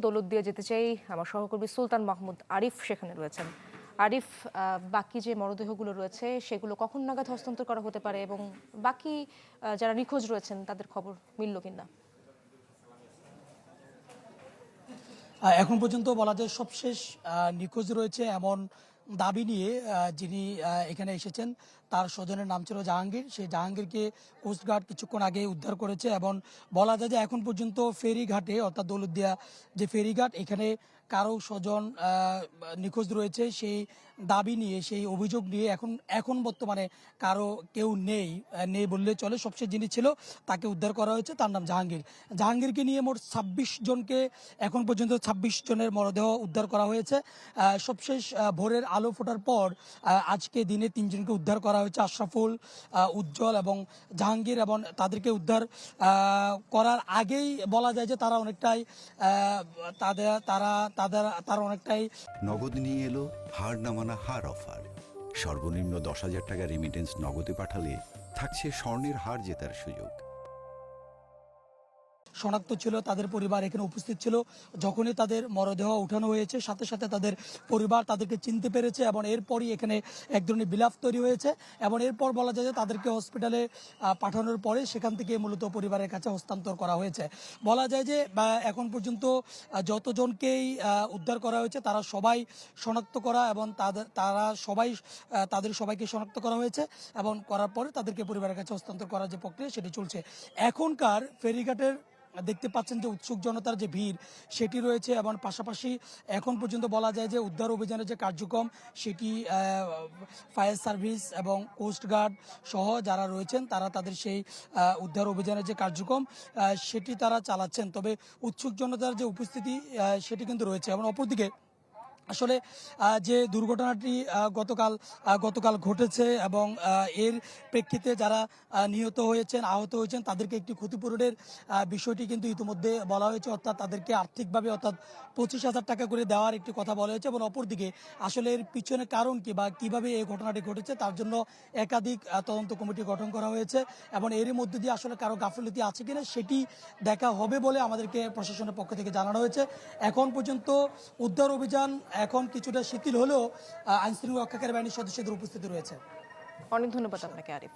দৌলত দিয়ে যেতে চাই। আমার সহকর্মী সুলতান মাহমুদ আরিফ সেখানে রয়েছেন। আরিফ, বাকি যে মরদেহগুলো রয়েছে সেগুলো কখন নাগাদ হস্তান্তর করা হতে পারে এবং বাকি যারা নিখোঁজ রয়েছেন তাদের খবর মিলল কিনা? এখন পর্যন্ত বলা যায় সবশেষ নিখোঁজ রয়েছে এমন দাবি নিয়ে যিনি এখানে এসেছেন তার স্বজনের নাম ছিল জাহাঙ্গীর। সেই জাহাঙ্গীরকে কোস্টগার্ড কিছুক্ষণ আগে উদ্ধার করেছে এবং বলা যায় যে এখন পর্যন্ত ফেরিঘাটে অর্থাৎ দৌলতদিয়া যে ফেরিঘাট এখানে কারো স্বজন নিখোঁজ রয়েছে সেই দাবি নিয়ে সেই অভিযোগ নিয়ে এখন বর্তমানে কারো কেউ নেই বললে চলে। সবশেষ যিনি ছিল তাকে উদ্ধার করা হয়েছে, তার নাম জাহাঙ্গীরকে নিয়ে মোট ২৬ জনকে এখন পর্যন্ত ২৬ জনের মরদেহ উদ্ধার করা হয়েছে। সবশেষ ভোরের আলো ফোটার পর আজকে দিনে ৩ জনকে উদ্ধার করা হয়েছে, আশরাফুল, উজ্জ্বল এবং জাহাঙ্গীর, এবং তাদেরকে উদ্ধার করার আগেই বলা যায় যে তারা অনেকটাই তারা অনেকটাই নগদ নিয়ে এলো হার না মানা হার অফার। সর্বনিম্ন ১০,০০০ টাকা রেমিটেন্স নগদে পাঠালে থাকছে স্বর্ণের হার জেতার সুযোগ। শনাক্ত ছিল, তাদের পরিবার এখানে উপস্থিত ছিল। যখনই তাদের মরদেহ উঠানো হয়েছে সাথে সাথে তাদের পরিবার তাদেরকে চিনতে পেরেছে এবং এরপরই এখানে এক ধরনের বিলাপ তৈরি হয়েছে এবং এরপর বলা যায় যে তাদেরকে হসপিটালে পাঠানোর পরে সেখান থেকে মূলত পরিবারের কাছে হস্তান্তর করা হয়েছে। বলা যায় যে এখন পর্যন্ত যতজনকেই উদ্ধার করা হয়েছে তারা সবাই শনাক্ত করা এবং তাদের সবাইকে শনাক্ত করা হয়েছে এবং করার পরে তাদেরকে পরিবারের কাছে হস্তান্তর করার যে প্রক্রিয়া সেটি চলছে। এখনকার ফেরিঘাটের দেখতে পাচ্ছেন যে উৎসুক জনতার যে ভিড় সেটি রয়েছে এবং পাশাপাশি এখন পর্যন্ত বলা যায় যে উদ্ধার অভিযানের যে কার্যক্রম সেটি ফায়ার সার্ভিস এবং কোস্টগার্ড সহ যারা রয়েছেন তারা তাদের সেই উদ্ধার অভিযানের যে কার্যক্রম সেটি তারা চালাচ্ছেন। তবে উৎসুক জনতার যে উপস্থিতি সেটি কিন্তু রয়েছে এবং অপরদিকে আসলে যে দুর্ঘটনাটি গতকাল ঘটেছে এবং এর প্রেক্ষিতে যারা নিহত হয়েছেন আহত হয়েছেন তাদেরকে একটি ক্ষতিপূরণের বিষয়টি কিন্তু ইতিমধ্যে বলা হয়েছে, অর্থাৎ তাদেরকে আর্থিকভাবে অর্থাৎ ২৫,০০০ টাকা করে দেওয়ার একটি কথা বলা হয়েছে এবং অপরদিকে আসলে এর পিছনে কারণ কি বা কিভাবে এই ঘটনাটি ঘটেছে তার জন্য একাধিক তদন্ত কমিটি গঠন করা হয়েছে এবং এরই মধ্যে দিয়ে আসলে কারো গাফিলতি আছে কিনা সেটি দেখা হবে বলে আমাদেরকে প্রশাসনের পক্ষ থেকে জানানো হয়েছে। এখন পর্যন্ত উদ্ধার অভিযান এখন কিছুটা শিথিল হলেও আইনশৃঙ্খলা রক্ষাকারী বাহিনীর সদস্যদের উপস্থিতি রয়েছে। অনেক ধন্যবাদ আপনাকে আরিফ।